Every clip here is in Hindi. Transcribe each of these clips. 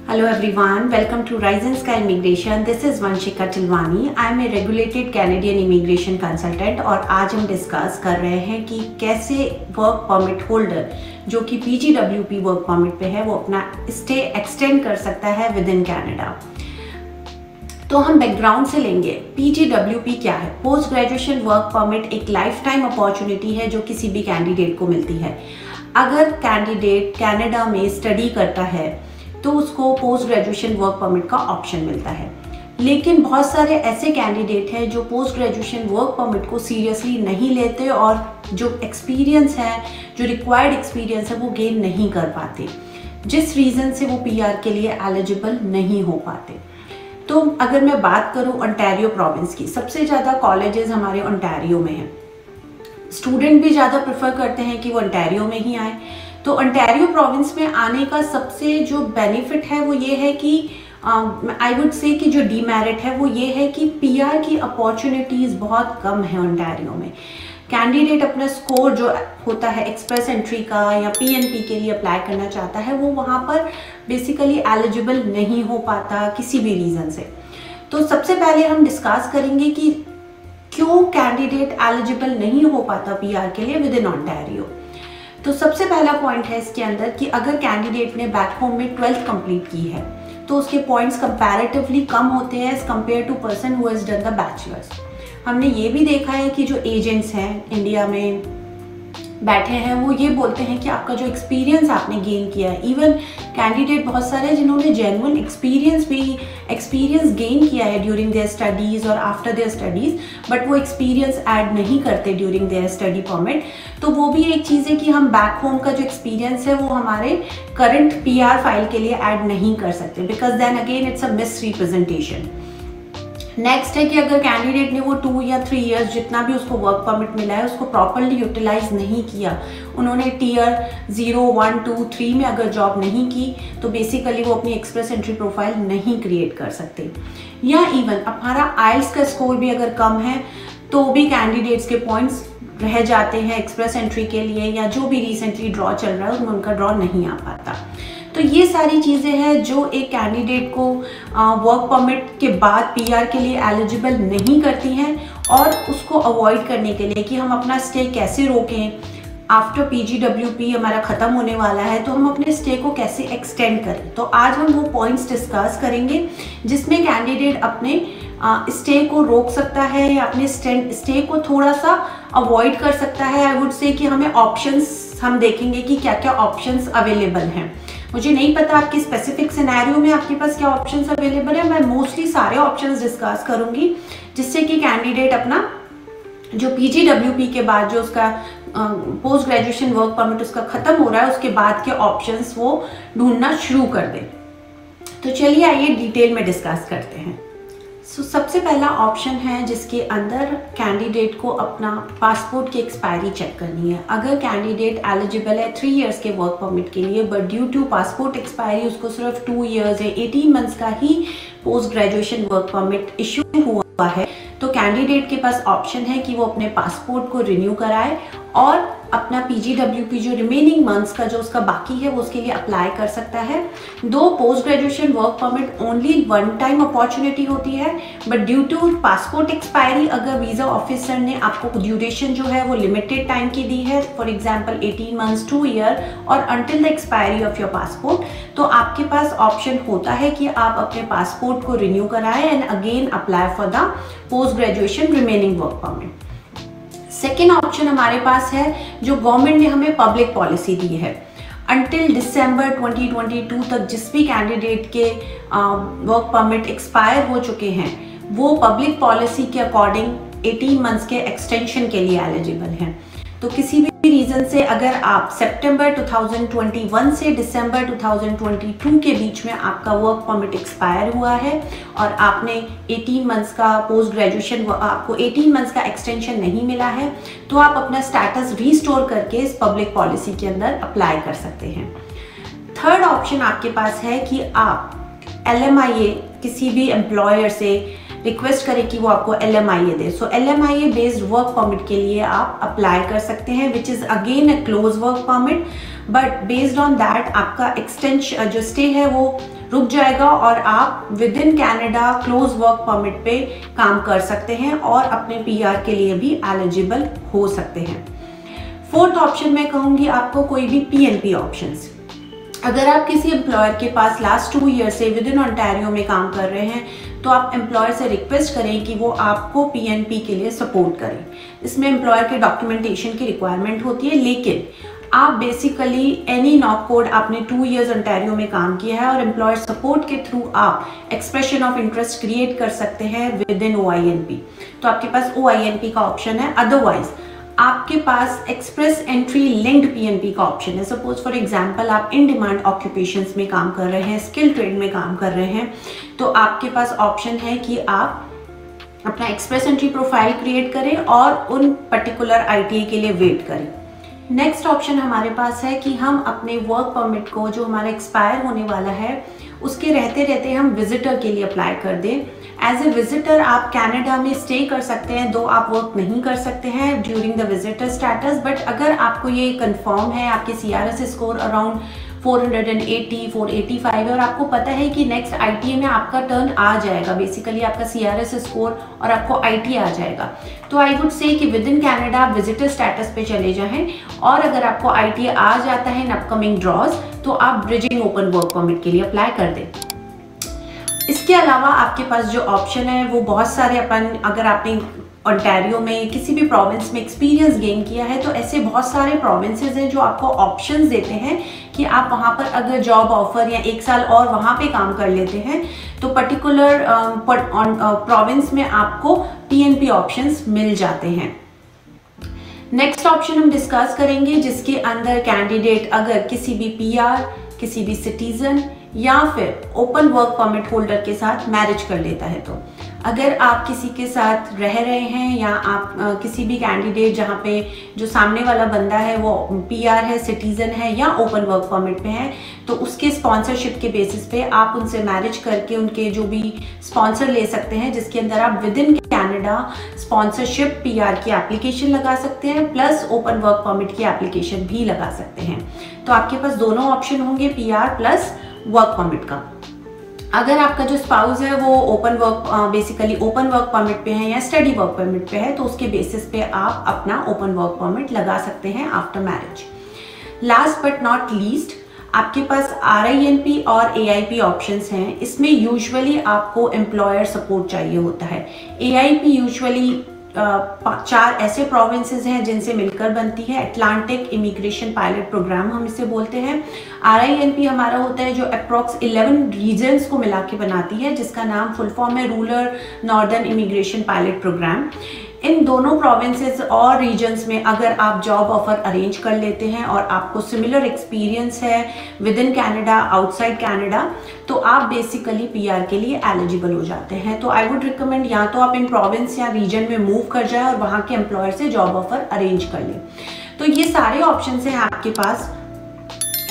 Hello everyone, welcome to Rise and Sky Immigration. This is Vanshika Tilwani. I am a regulated Canadian immigration consultant और आज हम डिस्कस कर रहे हैं कि कैसे वर्क परमिट होल्डर जो कि PGWP वर्क परमिट पे है वो अपना स्टे एक्सटेंड कर सकता है विद इन कैनेडा। तो हम बैकग्राउंड से लेंगे। PGWP क्या है? पोस्ट ग्रेजुएशन वर्क परमिट एक लाइफ टाइम अपॉर्चुनिटी है जो किसी भी कैंडिडेट को मिलती है। अगर कैंडिडेट कनाडा में स्टडी करता है तो उसको पोस्ट ग्रेजुएशन वर्क परमिट का ऑप्शन मिलता है। लेकिन बहुत सारे ऐसे कैंडिडेट हैं जो पोस्ट ग्रेजुएशन वर्क परमिट को सीरियसली नहीं लेते और जो एक्सपीरियंस है, जो रिक्वायर्ड एक्सपीरियंस है वो गेन नहीं कर पाते, जिस रीज़न से वो पीआर के लिए एलिजिबल नहीं हो पाते। तो अगर मैं बात करूं ओंटारियो प्रोविंस की, सबसे ज़्यादा कॉलेजेस हमारे ओंटारियो में हैं। स्टूडेंट भी ज़्यादा प्रेफर करते हैं कि वो ओंटारियो में ही आए। तो ओंटारियो प्रोविंस में आने का सबसे जो बेनिफिट है वो ये है कि आई वुड से कि जो डीमेरिट है वो ये है कि पीआर की अपॉर्चुनिटीज़ बहुत कम है ओंटारियो में। कैंडिडेट अपना स्कोर जो होता है एक्सप्रेस एंट्री का या पीएनपी के लिए अप्लाई करना चाहता है वो वहाँ पर बेसिकली एलिजिबल नहीं हो पाता किसी भी रीज़न से। तो सबसे पहले हम डिस्कस करेंगे कि क्यों कैंडिडेट एलिजिबल नहीं हो पाता पीआर के लिए विद इन ओंटारियो। तो सबसे पहला पॉइंट है इसके अंदर कि अगर कैंडिडेट ने बैक होम में 12th कंप्लीट की है तो उसके पॉइंट्स कंपैरेटिवली कम होते हैं as compare to person who has done the bachelors. हमने ये भी देखा है कि जो एजेंट्स हैं इंडिया में बैठे हैं वो ये बोलते हैं कि आपका जो एक्सपीरियंस आपने गेन किया है, इवन कैंडिडेट बहुत सारे जिन्होंने जेन्युइन एक्सपीरियंस गेन किया है ड्यूरिंग देयर स्टडीज़ और आफ्टर देयर स्टडीज़, बट वो एक्सपीरियंस ऐड नहीं करते ड्यूरिंग देयर स्टडी परमिट। तो वो भी एक चीज़ है कि हम बैक होम का जो एक्सपीरियंस है वो हमारे करंट पीआर फाइल के लिए ऐड नहीं कर सकते, because then again it's a misrepresentation. Next है कि अगर कैंडिडेट ने वो 2 या 3 इयर्स जितना भी उसको वर्क परमिट मिला है उसको प्रॉपरली यूटिलाइज नहीं किया, उन्होंने टीयर 0, 1, 2, 3 में अगर जॉब नहीं की तो बेसिकली वो अपनी एक्सप्रेस एंट्री प्रोफाइल नहीं क्रिएट कर सकते। या इवन हमारा आइल्स का स्कोर भी अगर कम है तो भी कैंडिडेट्स के पॉइंट्स रह जाते हैं एक्सप्रेस एंट्री के लिए, या जो भी रिसेंटली ड्रॉ चल रहा है उसमें उनका ड्रॉ नहीं आ पाता। तो ये सारी चीज़ें हैं जो एक कैंडिडेट को वर्क परमिट के बाद पीआर के लिए एलिजिबल नहीं करती हैं, और उसको अवॉइड करने के लिए कि हम अपना स्टे कैसे रोकें। आफ्टर पीजीडब्ल्यूपी हमारा ख़त्म होने वाला है तो हम अपने स्टे को कैसे एक्सटेंड करें। तो आज हम वो पॉइंट्स डिस्कस करेंगे जिसमें कैंडिडेट अपने स्टे को रोक सकता है या अपने स्टे को थोड़ा सा अवॉइड कर सकता है। आई वुड से कि हमें ऑप्शंस हम देखेंगे कि क्या क्या ऑप्शंस अवेलेबल हैं। मुझे नहीं पता आपकी स्पेसिफिक सिनेरियो में आपके पास क्या ऑप्शंस अवेलेबल है। मैं मोस्टली सारे ऑप्शंस डिस्कस करूंगी जिससे कि कैंडिडेट अपना जो पीजीडब्ल्यूपी के बाद जो उसका पोस्ट ग्रेजुएशन वर्क परमिट उसका ख़त्म हो रहा है उसके बाद के ऑप्शंस वो ढूंढना शुरू कर दे। तो चलिए आइए डिटेल में डिस्कस करते हैं। सबसे पहला ऑप्शन है जिसके अंदर कैंडिडेट को अपना पासपोर्ट की एक्सपायरी चेक करनी है। अगर कैंडिडेट एलिजिबल है 3 इयर्स के वर्क परमिट के लिए, but due to passport expiry उसको सिर्फ 2 इयर्स या 18 मंथ्स का ही post graduation work permit issue हुआ है, तो कैंडिडेट के पास ऑप्शन है कि वो अपने पासपोर्ट को रिन्यू कराए और अपना पीजीडब्ल्यूपी जो रिमेनिंग मंथ्स का जो उसका बाकी है वो उसके लिए अप्लाई कर सकता है। दो post graduation work permit only 1 time opportunity होती है, but due to passport expiry अगर वीज़ा ऑफिसर ने आपको ड्यूरेशन जो है वो लिमिटेड टाइम की दी है, फॉर एग्जांपल 18 मंथ्स, 2 ईयर और until the expiry of your passport, तो आपके पास ऑप्शन होता है कि आप अपने पासपोर्ट को रिन्यू कराएं and again apply for the post graduation remaining work permit. Second option हमारे पास है जो गवर्नमेंट ने हमें पब्लिक पॉलिसी दी है। अंटिल दिसंबर 2022 तक जिस भी कैंडिडेट के वर्क परमिट एक्सपायर हो चुके हैं वो पब्लिक पॉलिसी के अकॉर्डिंग 18 मंथ्स के एक्सटेंशन के लिए एलिजिबल हैं। तो किसी भी रीज़न से अगर आप सितंबर 2021 से दिसंबर 2022 के बीच में आपका वर्क परमिट एक्सपायर हुआ है और आपने 18 मंथ्स का पोस्ट ग्रेजुएशन आपको 18 मंथ्स का एक्सटेंशन नहीं मिला है, तो आप अपना स्टेटस रीस्टोर करके इस पब्लिक पॉलिसी के अंदर अप्लाई कर सकते हैं। थर्ड ऑप्शन आपके पास है कि आप LMIA किसी भी एम्प्लॉयर से रिक्वेस्ट करें कि वो आपको LMIA दे। सो LMIA बेस्ड वर्क परमिट के लिए आप अप्लाई कर सकते हैं, which is again a close work permit, but based on that आपका एक्सटेंशन जो स्टे है वो रुक जाएगा और आप with in Canada close work permit पे काम कर सकते हैं और अपने PR के लिए भी एलिजिबल हो सकते हैं। फोर्थ ऑप्शन मैं कहूँगी आपको कोई भी PNP ऑप्शंस। अगर आप किसी एम्प्लॉयर के पास लास्ट 2 ईयर से विद इन ऑन्टारियो में काम कर रहे हैं तो आप एम्प्लॉयर से रिक्वेस्ट करें कि वो आपको PNP के लिए सपोर्ट करें। इसमें एम्प्लॉयर के डॉक्यूमेंटेशन की रिक्वायरमेंट होती है, लेकिन आप बेसिकली एनी नॉक कोड आपने 2 इयर्स ऑन्टारियो में काम किया है और एम्प्लॉयर सपोर्ट के थ्रू आप एक्सप्रेशन ऑफ इंटरेस्ट क्रिएट कर सकते हैं विद इन OINP। तो आपके पास OINP का ऑप्शन है। अदरवाइज आपके पास एक्सप्रेस एंट्री लिंक्ड PNP का ऑप्शन है। सपोज फॉर एग्जांपल आप इन डिमांड ऑक्यूपेशंस में काम कर रहे हैं, स्किल ट्रेड में काम कर रहे हैं, तो आपके पास ऑप्शन है कि आप अपना एक्सप्रेस एंट्री प्रोफाइल क्रिएट करें और उन पर्टिकुलर ITA के लिए वेट करें। नेक्स्ट ऑप्शन हमारे पास है कि हम अपने वर्क परमिट को जो हमारा एक्सपायर होने वाला है उसके रहते रहते हम विजिटर के लिए अप्लाई कर दें। एज ए विजिटर आप कनाडा में स्टे कर सकते हैं, दो आप वर्क नहीं कर सकते हैं during the visitor status, but अगर आपको ये कंफर्म है, आपके CRS स्कोर अराउंड 480 485 है और आपको पता है कि नेक्स्ट ITA में आपका टर्न आ जाएगा, बेसिकली आपका CRS स्कोर और आपको IT आ जाएगा, तो आई वुड से कि विद इन कैनेडा आप विजिटर स्टेटस पे चले जाएं और अगर आपको ITA आ जाता है इन अपकमिंग ड्रॉज तो आप ब्रिजिंग ओपन वर्क परमिट के लिए अप्लाई कर दें। इसके अलावा आपके पास जो ऑप्शन है वो बहुत सारे, अगर आपने ओंटारियो में किसी भी प्रोविंस में एक्सपीरियंस गेन किया है तो ऐसे बहुत सारे प्रोविंसेस हैं जो आपको ऑप्शंस देते हैं कि आप वहाँ पर अगर जॉब ऑफर या 1 साल और वहाँ पे काम कर लेते हैं तो पर्टिकुलर प्रोविंस में आपको PNP ऑप्शंस मिल जाते हैं। नेक्स्ट ऑप्शन हम डिस्कस करेंगे जिसके अंदर कैंडिडेट अगर किसी भी PR, किसी भी सिटीजन या फिर ओपन वर्क परमिट होल्डर के साथ मैरिज कर लेता है। तो अगर आप किसी के साथ रह रहे हैं या आप किसी भी कैंडिडेट जहाँ पे जो सामने वाला बंदा है वो PR है, सिटीजन है या ओपन वर्क परमिट पे है, तो उसके स्पॉन्सरशिप के बेसिस पे आप उनसे मैरिज करके उनके जो भी स्पॉन्सर ले सकते हैं, जिसके अंदर आप with in Canada sponsorship PR की एप्लीकेशन लगा सकते हैं प्लस ओपन वर्क परमिट की एप्लीकेशन भी लगा सकते हैं। तो आपके पास दोनों ऑप्शन होंगे, PR प्लस वर्क परमिट का। अगर आपका जो स्पाउस है वो बेसिकली ओपन वर्क परमिट पे है या स्टडी वर्क परमिट पे है तो उसके बेसिस पे आप अपना ओपन वर्क परमिट लगा सकते हैं after marriage. Last but not least आपके पास RINP और AIP ऑप्शंस हैं। इसमें यूजुअली आपको एम्प्लॉयर सपोर्ट चाहिए होता है। AIP यूजुअली 4 ऐसे प्रोविंसेस हैं जिनसे मिलकर बनती है, अटलांटिक इमिग्रेशन पायलट प्रोग्राम हम इसे बोलते हैं। RINP हमारा होता है जो अप्रॉक्स 11 रीजन्स को मिला के बनाती है, जिसका नाम फुल फॉर्म है rural northern immigration pilot program. इन दोनों प्रोविंसेस और रीजन्स में अगर आप जॉब ऑफर अरेंज कर लेते हैं और आपको सिमिलर एक्सपीरियंस है with in Canada, outside Canada, तो आप बेसिकली PR के लिए एलिजिबल हो जाते हैं। तो आई वुड रिकमेंड या तो आप इन प्रोविंस या रीजन में मूव कर जाएं और वहाँ के एम्प्लॉयर से जॉब ऑफर अरेंज कर लें। तो ये सारे ऑप्शन हैं आपके पास।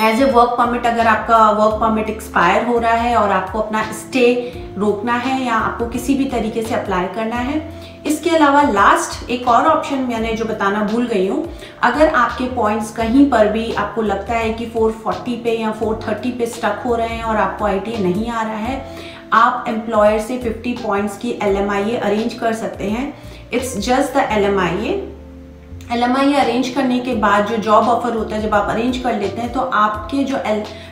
एज ए वर्क परमिट, अगर आपका वर्क परमिट एक्सपायर हो रहा है और आपको अपना स्टे रोकना है या आपको किसी भी तरीके से अप्लाई करना है। इसके अलावा लास्ट एक और ऑप्शन मैंने जो बताना भूल गई हूँ, अगर आपके पॉइंट्स कहीं पर भी आपको लगता है कि 440 पे या 430 पे स्टक हो रहे हैं और आपको ITA नहीं आ रहा है, आप एम्प्लॉयर से 50 पॉइंट्स की LMIA अरेंज कर सकते हैं। It's just the LMIA arrange करने के बाद जो जॉब ऑफर होता है, जब आप अरेंज कर लेते हैं तो आपके जो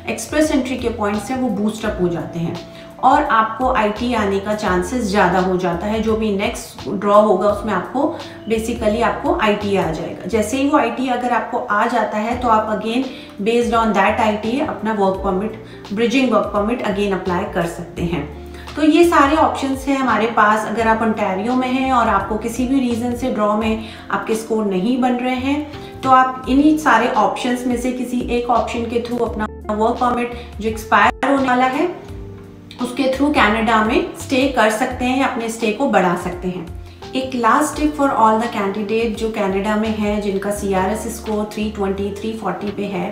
एक्सप्रेस एंट्री के पॉइंट्स हैं वो बूस्ट अप हो जाते हैं और आपको IT आने का चांसेस ज़्यादा हो जाता है। जो भी नेक्स्ट ड्रॉ होगा उसमें आपको बेसिकली आपको IT आ जाएगा। जैसे ही वो IT अगर आपको आ जाता है तो आप again based on that IT अपना work permit, bridging work permit again apply कर सकते हैं। तो ये सारे ऑप्शंस हैं हमारे पास। अगर आप ओंटारियो में हैं और आपको किसी भी रीज़न से ड्रॉ में आपके स्कोर नहीं बन रहे हैं तो आप इन्हीं सारे ऑप्शंस में से किसी एक ऑप्शन के थ्रू अपना वर्क परमिट जो एक्सपायर होने वाला है उसके थ्रू कनाडा में स्टे कर सकते हैं, अपने स्टे को बढ़ा सकते हैं। एक last tip for all the candidate जो कनाडा में हैं, जिनका CRS स्कोर 320 340 पे है,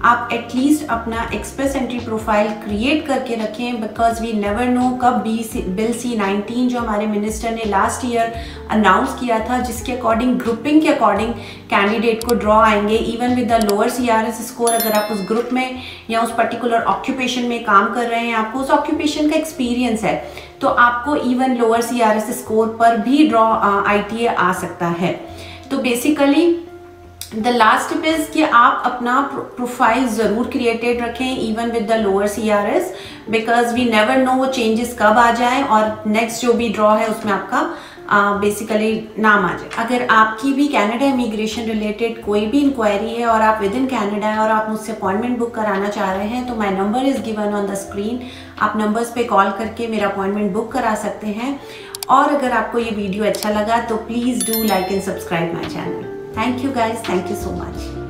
आप एटलीस्ट अपना एक्सप्रेस एंट्री प्रोफाइल क्रिएट करके रखें, बिकॉज वी नेवर नो कब बिल C-19 जो हमारे मिनिस्टर ने लास्ट ईयर अनाउंस किया था, जिसके अकॉर्डिंग ग्रुपिंग के अकॉर्डिंग कैंडिडेट को ड्रॉ आएंगे even with the lower CRS score. अगर आप उस ग्रुप में या उस पर्टिकुलर ऑक्यूपेशन में काम कर रहे हैं, आपको उस ऑक्यूपेशन का एक्सपीरियंस है, तो आपको इवन लोअर CRS स्कोर पर भी ड्रॉ ITA आ सकता है। तो basically the last tip is कि आप अपना प्रोफाइल ज़रूर क्रिएटेड रखें even with the lower CRS, because we never know वो चेंजेस कब आ जाए और नेक्स्ट जो भी ड्रॉ है उसमें आपका बेसिकली नाम आ जाए। अगर आपकी भी कनाडा इमिग्रेशन रिलेटेड कोई भी इंक्वायरी है और आप विद इन कनाडा है और आप मुझसे अपॉइंटमेंट बुक कराना चाह रहे हैं, तो my number is given on the screen. आप नंबर्स पे कॉल करके मेरा अपॉइंटमेंट बुक करा सकते हैं। और अगर आपको ये वीडियो अच्छा लगा तो please do like and subscribe my channel. Thank you guys, thank you so much.